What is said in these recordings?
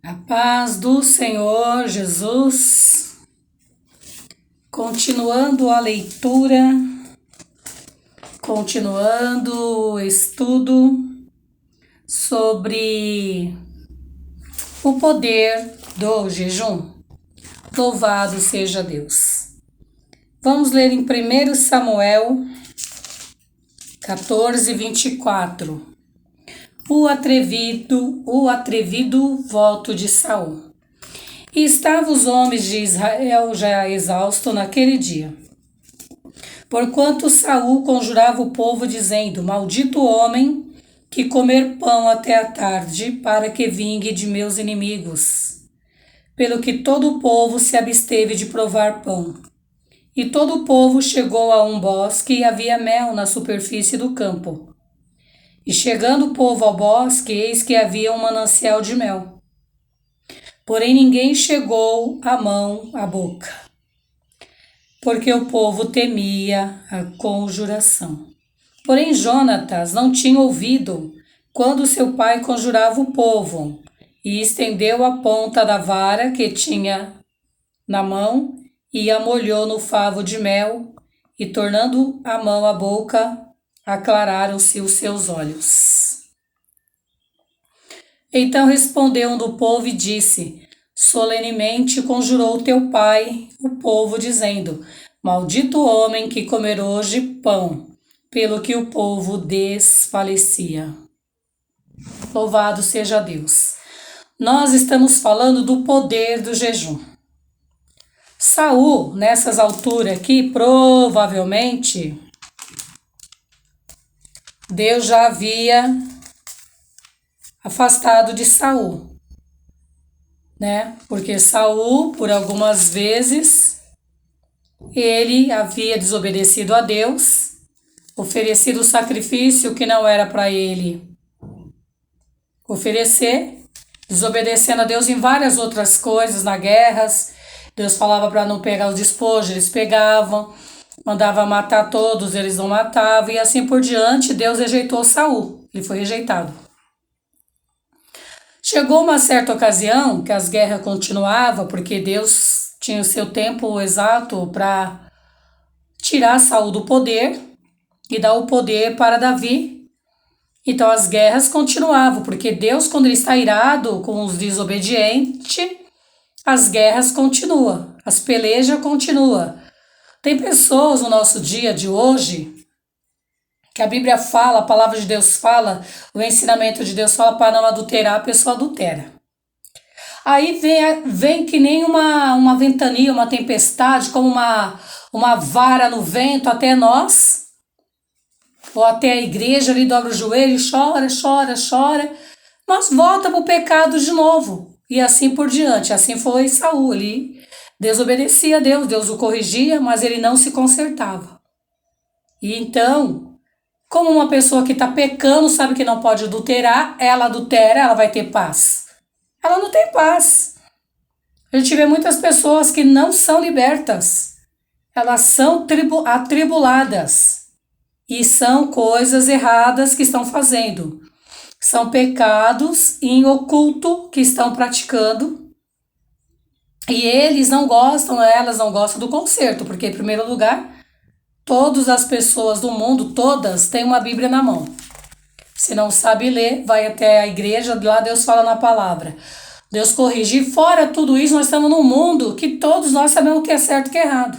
A paz do Senhor Jesus, continuando a leitura, continuando o estudo sobre o poder do jejum. Louvado seja Deus. Vamos ler em 1 Samuel 14, 24. O atrevido voto de Saul. E estavam os homens de Israel já exaustos naquele dia, porquanto Saul conjurava o povo, dizendo: Maldito homem que comer pão até a tarde, para que vingue de meus inimigos. Pelo que todo o povo se absteve de provar pão. E todo o povo chegou a um bosque, e havia mel na superfície do campo. E chegando o povo ao bosque, eis que havia um manancial de mel. Porém ninguém chegou a mão à boca, porque o povo temia a conjuração. Porém Jonatas não tinha ouvido quando seu pai conjurava o povo, e estendeu a ponta da vara que tinha na mão, e a molhou no favo de mel, e tornando a mão à boca, aclararam-se os seus olhos. Então respondeu um do povo e disse: Solenemente conjurou teu pai o povo, dizendo: Maldito homem que comer hoje pão, pelo que o povo desfalecia. Louvado seja Deus. Nós estamos falando do poder do jejum. Saul, nessas alturas aqui, provavelmente, Deus já havia afastado de Saul, né? Porque Saul, por algumas vezes, ele havia desobedecido a Deus, oferecido o sacrifício que não era para ele oferecer, desobedecendo a Deus em várias outras coisas, na guerras. Deus falava para não pegar os despojos, eles pegavam, mandava matar todos, eles não matavam, e assim por diante. Deus rejeitou Saul, ele foi rejeitado. Chegou uma certa ocasião que as guerras continuavam, porque Deus tinha o seu tempo exato para tirar Saul do poder e dar o poder para Davi. Então as guerras continuavam, porque Deus, quando ele está irado com os desobedientes, as guerras continuam, as pelejas continuam. Tem pessoas no nosso dia de hoje que a Bíblia fala, a palavra de Deus fala, o ensinamento de Deus fala para não adulterar, a pessoa adultera. Aí vem que nem uma ventania, uma tempestade, como uma vara no vento até nós, ou até a igreja, ali dobra o joelho e chora, chora, chora, mas volta para o pecado de novo. E assim por diante. Assim foi Saul, ele desobedecia a Deus, Deus o corrigia, mas ele não se consertava. E então, como uma pessoa que está pecando sabe que não pode adulterar, ela adultera, ela vai ter paz. Ela não tem paz. A gente vê muitas pessoas que não são libertas. Elas são atribuladas. E são coisas erradas que estão fazendo. São pecados em oculto que estão praticando. E eles não gostam, elas não gostam do conserto, porque, em primeiro lugar, todas as pessoas do mundo, todas, têm uma Bíblia na mão. Se não sabe ler, vai até a igreja, lá Deus fala na palavra. Deus corrige. E fora tudo isso, nós estamos num mundo que todos nós sabemos o que é certo e o que é errado.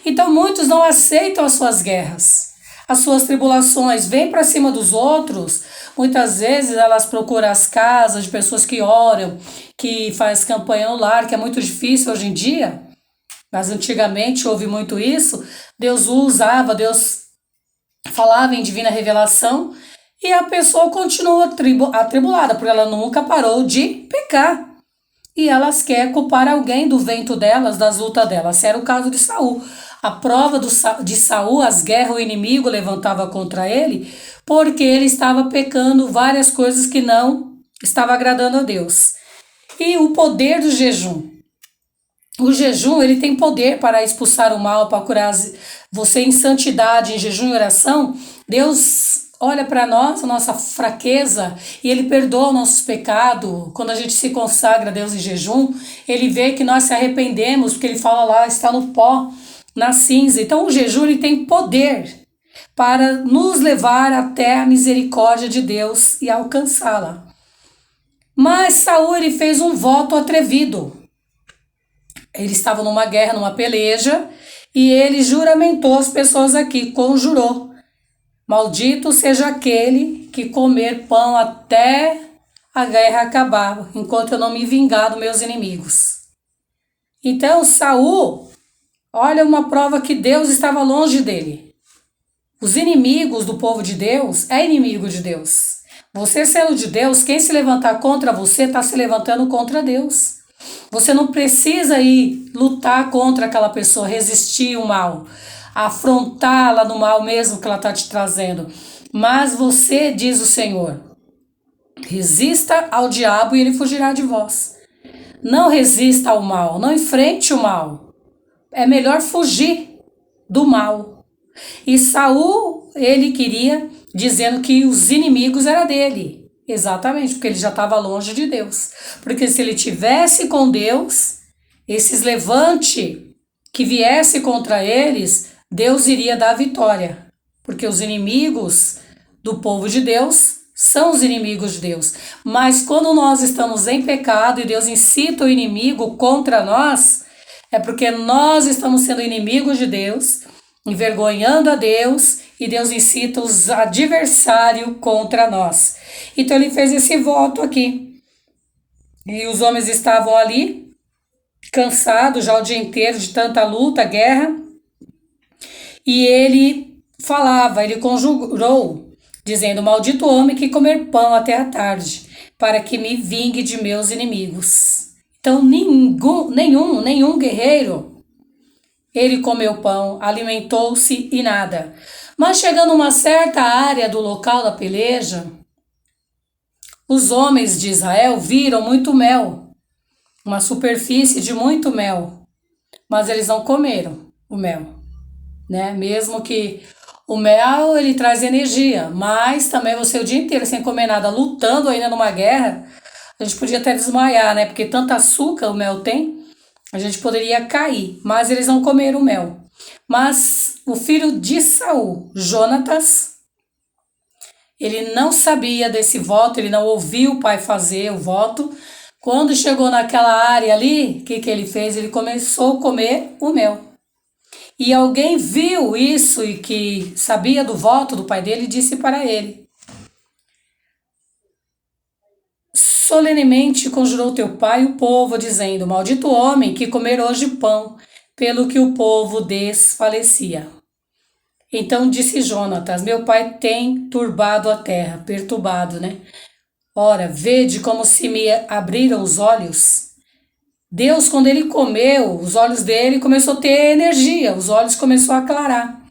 Então, muitos não aceitam as suas guerras, as suas tribulações, vêm para cima dos outros. Muitas vezes elas procuram as casas de pessoas que oram, que faz campanha no lar, que é muito difícil hoje em dia, mas antigamente houve muito isso. Deus usava, Deus falava em divina revelação, e a pessoa continua atribulada, porque ela nunca parou de pecar. E elas querem culpar alguém do vento delas, das lutas delas. Esse era o caso de Saul. A prova de Saul, as guerras, o inimigo levantava contra ele, porque ele estava pecando várias coisas que não estava agradando a Deus. E o poder do jejum. O jejum, ele tem poder para expulsar o mal, para curar você em santidade, em jejum e oração. Deus olha para nós, a nossa fraqueza, e Ele perdoa o nosso pecado. Quando a gente se consagra a Deus em jejum, Ele vê que nós se arrependemos, porque Ele fala lá, está no pó, na cinza. Então o jejum ele tem poder para nos levar até a misericórdia de Deus e alcançá-la. Mas Saul ele fez um voto atrevido. Ele estava numa guerra, numa peleja, e ele juramentou as pessoas aqui, conjurou: maldito seja aquele que comer pão até a guerra acabar, enquanto eu não me vingar dos meus inimigos. Então Saul, olha uma prova que Deus estava longe dele. Os inimigos do povo de Deus é inimigo de Deus. Você sendo de Deus, quem se levantar contra você está se levantando contra Deus. Você não precisa ir lutar contra aquela pessoa, resistir o mal, afrontá-la no mal mesmo que ela está te trazendo. Mas você, diz o Senhor, resista ao diabo e ele fugirá de vós. Não resista ao mal, não enfrente o mal. É melhor fugir do mal. E Saul, ele queria, dizendo que os inimigos eram dele. Exatamente, porque ele já estava longe de Deus. Porque se ele tivesse com Deus, esses levante que viesse contra eles, Deus iria dar vitória. Porque os inimigos do povo de Deus são os inimigos de Deus. Mas quando nós estamos em pecado e Deus incita o inimigo contra nós, é porque nós estamos sendo inimigos de Deus, envergonhando a Deus, e Deus incita os adversários contra nós. Então ele fez esse voto aqui. E os homens estavam ali, cansados já o dia inteiro de tanta luta, guerra. E ele falava, ele conjurou, dizendo: maldito homem que comer pão até a tarde, para que me vingue de meus inimigos. Então nenhum guerreiro, ele comeu pão, alimentou-se e nada. Mas chegando a uma certa área do local da peleja, os homens de Israel viram muito mel, uma superfície de muito mel, mas eles não comeram o mel, né? Mesmo que o mel ele traz energia, mas também você o dia inteiro sem comer nada, lutando ainda numa guerra, a gente podia até desmaiar, né? Porque tanto açúcar o mel tem, a gente poderia cair, mas eles não comeram o mel. Mas o filho de Saul, Jonatas, ele não sabia desse voto, ele não ouviu o pai fazer o voto. Quando chegou naquela área ali, o que ele fez? Ele começou a comer o mel. E alguém viu isso e que sabia do voto do pai dele e disse para ele: solenemente conjurou teu pai e o povo, dizendo: maldito homem que comer hoje pão, pelo que o povo desfalecia. Então disse Jonatas: meu pai tem turbado a terra, perturbado, né? Ora, vede como se me abriram os olhos. Deus, quando ele comeu, os olhos dele começou a ter energia, os olhos começou a clarar,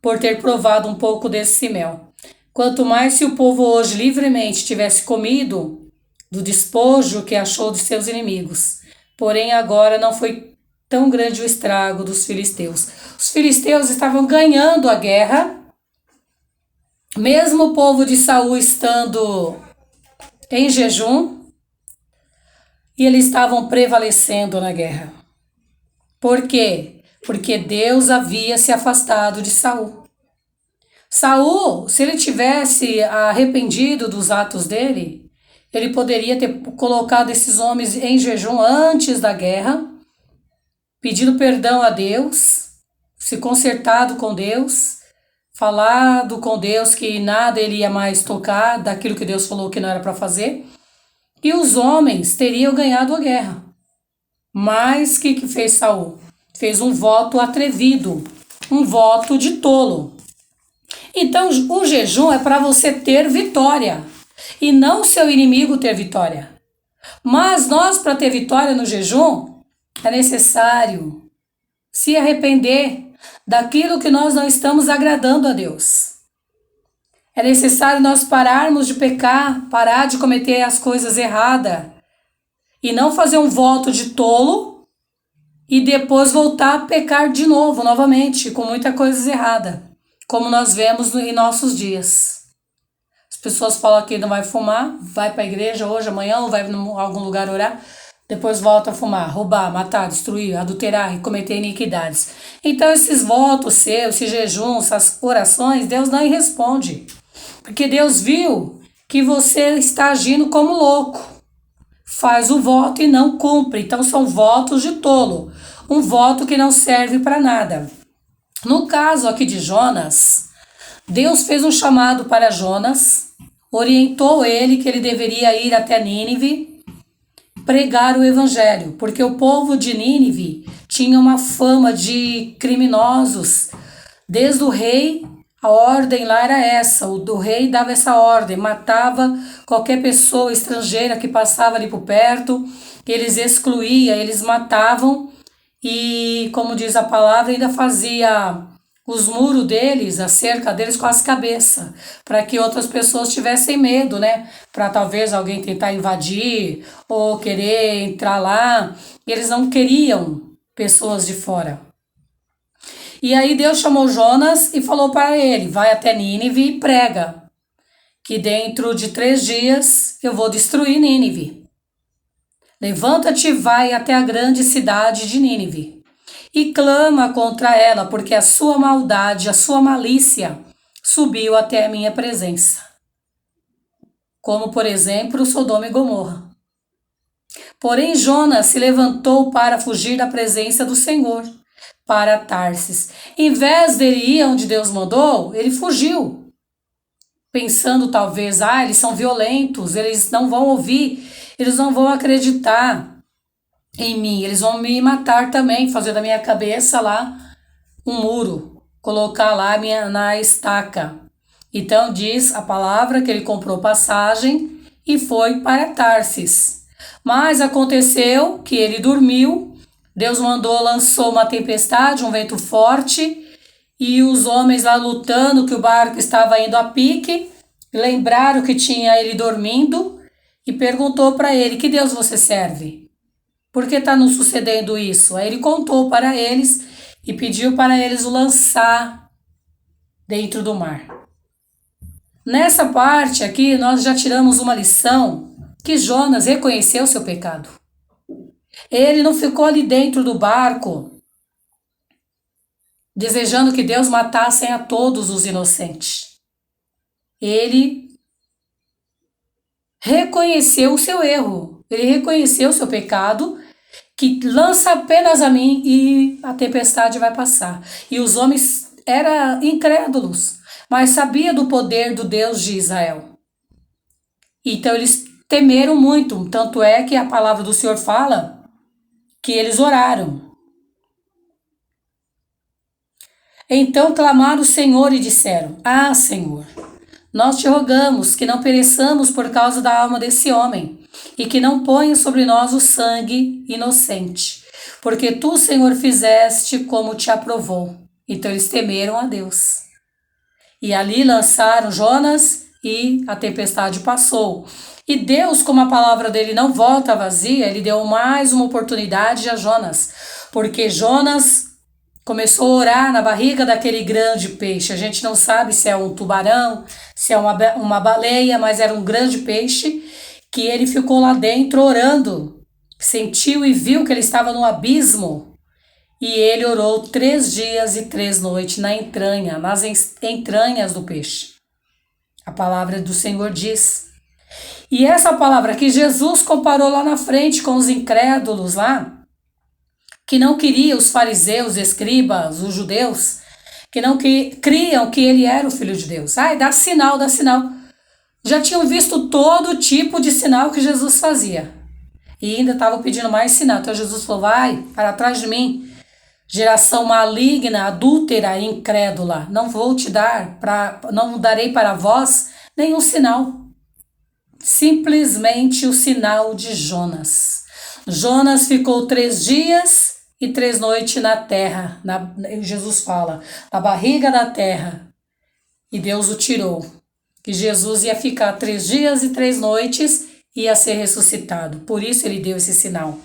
por ter provado um pouco desse mel. Quanto mais se o povo hoje livremente tivesse comido do despojo que achou de seus inimigos. Porém agora não foi tão grande o estrago dos filisteus. Os filisteus estavam ganhando a guerra, mesmo o povo de Saul estando em jejum, e eles estavam prevalecendo na guerra. Por quê? Porque Deus havia se afastado de Saul. Saul, se ele tivesse arrependido dos atos dele, ele poderia ter colocado esses homens em jejum antes da guerra, pedido perdão a Deus, se consertado com Deus, falado com Deus que nada ele ia mais tocar daquilo que Deus falou que não era para fazer, e os homens teriam ganhado a guerra. Mas o que fez Saul? Fez um voto atrevido, um voto de tolo. Então o jejum é para você ter vitória e não o seu inimigo ter vitória. Mas nós, para ter vitória no jejum, é necessário se arrepender daquilo que nós não estamos agradando a Deus. É necessário nós pararmos de pecar, parar de cometer as coisas erradas e não fazer um voto de tolo e depois voltar a pecar de novo, novamente, com muita coisa errada, como nós vemos em nossos dias. pessoas falam que não vai fumar, vai para a igreja hoje, amanhã, ou vai em algum lugar orar, depois volta a fumar, roubar, matar, destruir, adulterar e cometer iniquidades. Então esses votos seus, esse jejum, essas orações, Deus não responde. Porque Deus viu que você está agindo como louco. Faz o voto e não cumpre. Então são votos de tolo. Um voto que não serve para nada. No caso aqui de Jonas, Deus fez um chamado para Jonas, orientou ele que ele deveria ir até Nínive, pregar o evangelho, porque o povo de Nínive tinha uma fama de criminosos. Desde o rei, a ordem lá era essa, o rei dava essa ordem, matava qualquer pessoa estrangeira que passava ali por perto, eles excluíam, eles matavam e, como diz a palavra, ainda fazia os muros deles, a cerca deles com as cabeças, para que outras pessoas tivessem medo, né? Para talvez alguém tentar invadir ou querer entrar lá. Eles não queriam pessoas de fora. E aí Deus chamou Jonas e falou para ele, vai até Nínive e prega, que dentro de 3 dias eu vou destruir Nínive. Levanta-te e vai até a grande cidade de Nínive e clama contra ela, porque a sua maldade, a sua malícia subiu até a minha presença. Como, por exemplo, Sodoma e Gomorra. Porém, Jonas se levantou para fugir da presença do Senhor, para Tarsis. Em vez dele ir onde Deus mandou, ele fugiu. Pensando talvez, eles são violentos, eles não vão ouvir, eles não vão acreditar em mim, eles vão me matar também, fazer da minha cabeça lá um muro, colocar lá na estaca. Então diz a palavra que ele comprou passagem e foi para Tarsis. Mas aconteceu que ele dormiu, Deus lançou uma tempestade, um vento forte, e os homens lá lutando, que o barco estava indo a pique, lembraram que tinha ele dormindo e perguntou para ele, que Deus você serve? Por que está nos sucedendo isso? Aí ele contou para eles e pediu para eles o lançar dentro do mar. Nessa parte aqui, nós já tiramos uma lição que Jonas reconheceu seu pecado. Ele não ficou ali dentro do barco desejando que Deus matasse a todos os inocentes. Ele reconheceu o seu erro, ele reconheceu o seu pecado, que lança apenas a mim e a tempestade vai passar. E os homens eram incrédulos, mas sabiam do poder do Deus de Israel. Então eles temeram muito, tanto é que a palavra do Senhor fala que eles oraram. Então clamaram o Senhor e disseram, Senhor, nós te rogamos que não pereçamos por causa da alma desse homem, e que não ponha sobre nós o sangue inocente, porque tu, Senhor, fizeste como te aprovou. Então eles temeram a Deus. E ali lançaram Jonas e a tempestade passou. E Deus, como a palavra dele não volta vazia, ele deu mais uma oportunidade a Jonas, porque Jonas começou a orar na barriga daquele grande peixe. A gente não sabe se é um tubarão, se é uma baleia, mas era um grande peixe, que ele ficou lá dentro orando, sentiu e viu que ele estava no abismo, e ele orou 3 dias e 3 noites nas entranhas do peixe. A palavra do Senhor diz. E essa palavra que Jesus comparou lá na frente com os incrédulos lá, que não queriam, os fariseus, escribas, os judeus, que não criam que ele era o Filho de Deus. Dá sinal, dá sinal. Já tinham visto todo tipo de sinal que Jesus fazia. E ainda estavam pedindo mais sinal. Então Jesus falou, vai para trás de mim, geração maligna, adúltera e incrédula. Não darei para vós nenhum sinal. Simplesmente o sinal de Jonas. Jonas ficou 3 dias e 3 noites na terra. Jesus fala, na barriga da terra. E Deus o tirou. Que Jesus ia ficar 3 dias e 3 noites e ia ser ressuscitado. Por isso ele deu esse sinal.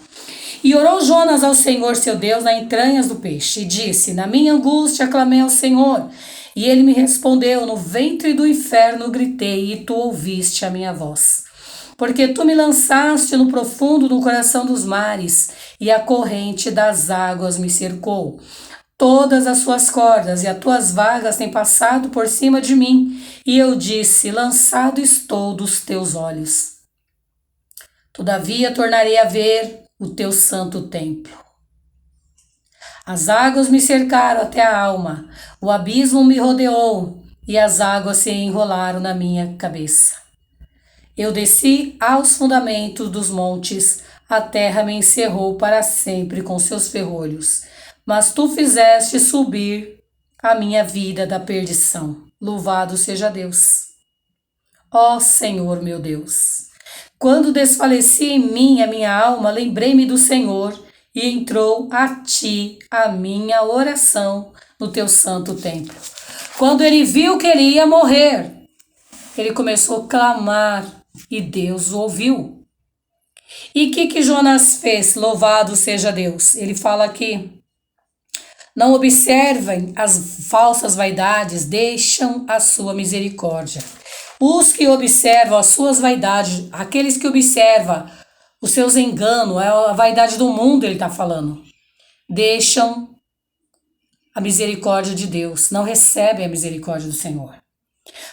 E orou Jonas ao Senhor seu Deus nas entranhas do peixe. E disse, na minha angústia clamei ao Senhor. E ele me respondeu: no ventre do inferno gritei, e tu ouviste a minha voz. Porque tu me lançaste no profundo do coração dos mares, e a corrente das águas me cercou. Todas as suas cordas e as tuas vagas têm passado por cima de mim, e eu disse: lançado estou dos teus olhos. Todavia tornarei a ver o teu santo templo. As águas me cercaram até a alma, o abismo me rodeou, e as águas se enrolaram na minha cabeça. Eu desci aos fundamentos dos montes, a terra me encerrou para sempre com seus ferrolhos. Mas tu fizeste subir a minha vida da perdição. Louvado seja Deus. Ó Senhor meu Deus, quando desfaleci em mim a minha alma, lembrei-me do Senhor, e entrou a ti a minha oração no teu santo templo. Quando ele viu que ele ia morrer, ele começou a clamar e Deus o ouviu. E o que Jonas fez? Louvado seja Deus. Ele fala aqui: não observem as falsas vaidades, deixam a sua misericórdia. Os que observam as suas vaidades, aqueles que observam os seus enganos, a vaidade do mundo, ele está falando, deixam a misericórdia de Deus, não recebem a misericórdia do Senhor.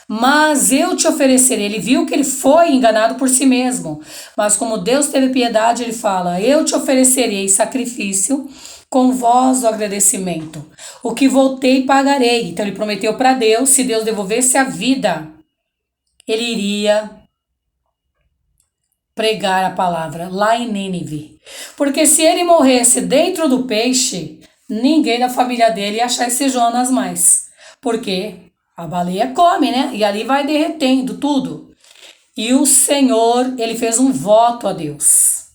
Mas eu te oferecerei. Ele viu que ele foi enganado por si mesmo, mas como Deus teve piedade, ele fala: eu te oferecerei sacrifício com voz do agradecimento. O que voltei pagarei. Então ele prometeu para Deus, se Deus devolvesse a vida, ele iria pregar a palavra lá em Nínive. Porque se ele morresse dentro do peixe, ninguém da família dele ia achar esse Jonas mais. Porque a baleia come, né? E ali vai derretendo tudo. E o Senhor, ele fez um voto a Deus.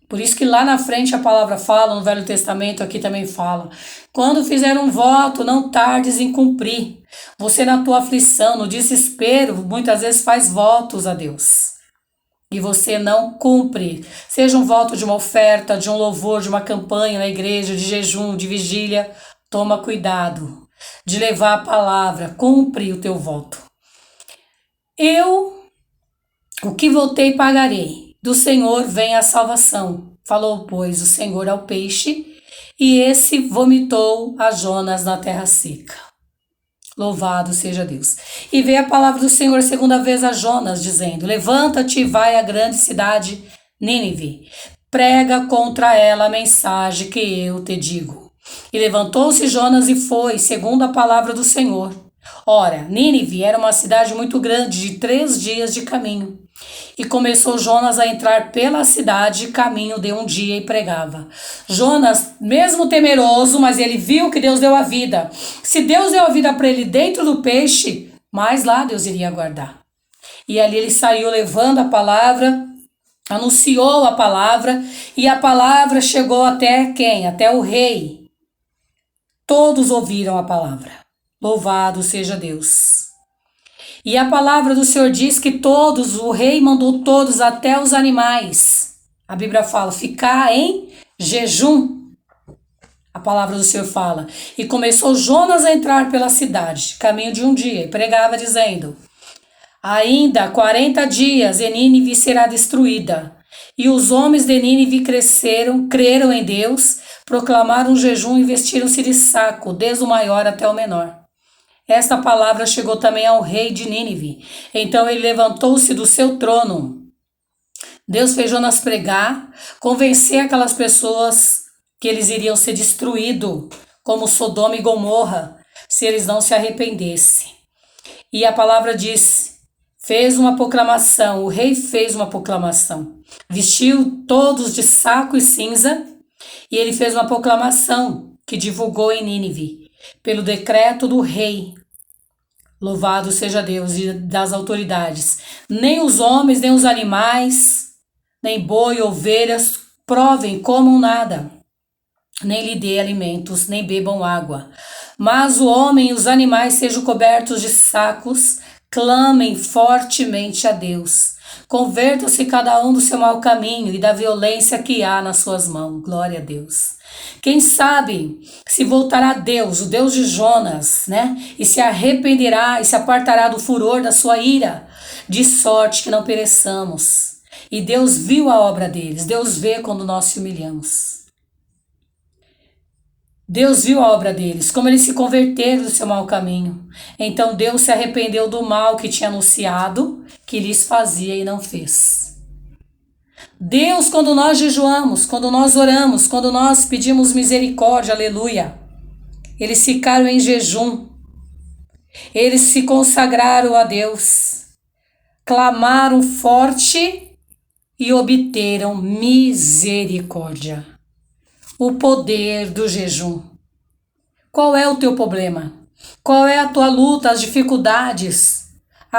Por isso que lá na frente a palavra fala, no Velho Testamento aqui também fala: quando fizer um voto, não tardes em cumprir. Você na tua aflição, no desespero, muitas vezes faz votos a Deus. E você não cumpre. Seja um voto de uma oferta, de um louvor, de uma campanha na igreja, de jejum, de vigília. Toma cuidado de levar a palavra, cumpre o teu voto. O que voltei pagarei. Do Senhor vem a salvação. Falou, pois, o Senhor ao peixe, e esse vomitou a Jonas na terra seca. Louvado seja Deus. E veio a palavra do Senhor segunda vez a Jonas, dizendo: levanta-te e vai à grande cidade Nínive. Prega contra ela a mensagem que eu te digo. E levantou-se Jonas e foi, segundo a palavra do Senhor. Ora, Nínive era uma cidade muito grande, de 3 dias de caminho. E começou Jonas a entrar pela cidade, caminho de um dia, e pregava. Jonas, mesmo temeroso, mas ele viu que Deus deu a vida. Se Deus deu a vida para ele dentro do peixe, mais lá Deus iria guardar. E ali ele saiu levando a palavra, anunciou a palavra, e a palavra chegou até quem? Até o rei. Todos ouviram a palavra. Louvado seja Deus. E a palavra do Senhor diz que todos, o rei mandou todos, até os animais. A Bíblia fala, ficar em jejum. A palavra do Senhor fala. E começou Jonas a entrar pela cidade, caminho de um dia, e pregava dizendo: ainda 40 dias e Nínive será destruída. E os homens de Nínive creram em Deus, proclamaram um jejum e vestiram-se de saco, desde o maior até o menor. Esta palavra chegou também ao rei de Nínive. Então ele levantou-se do seu trono. Deus fez Jonas pregar, convencer aquelas pessoas que eles iriam ser destruídos, como Sodoma e Gomorra, se eles não se arrependessem. E a palavra diz, fez uma proclamação, o rei fez uma proclamação. Vestiu todos de saco e cinza, e ele fez uma proclamação que divulgou em Nínive, pelo decreto do rei. Louvado seja Deus e das autoridades. Nem os homens, nem os animais, nem boi, ovelhas, provem, comam nada, nem lhe dê alimentos, nem bebam água. Mas o homem e os animais sejam cobertos de sacos, clamem fortemente a Deus. Converta-se cada um do seu mau caminho e da violência que há nas suas mãos. Glória a Deus. Quem sabe se voltará a Deus, o Deus de Jonas, né? E se arrependerá e se apartará do furor da sua ira, de sorte que não pereçamos. E Deus viu a obra deles. Deus vê quando nós se humilhamos. Deus viu a obra deles, como eles se converteram do seu mau caminho. Então Deus se arrependeu do mal que tinha anunciado, que lhes fazia e não fez. Deus, quando nós jejuamos, quando nós oramos, quando nós pedimos misericórdia, aleluia, eles ficaram em jejum, eles se consagraram a Deus, clamaram forte e obteram misericórdia. O poder do jejum. Qual é o teu problema? Qual é a tua luta, as dificuldades?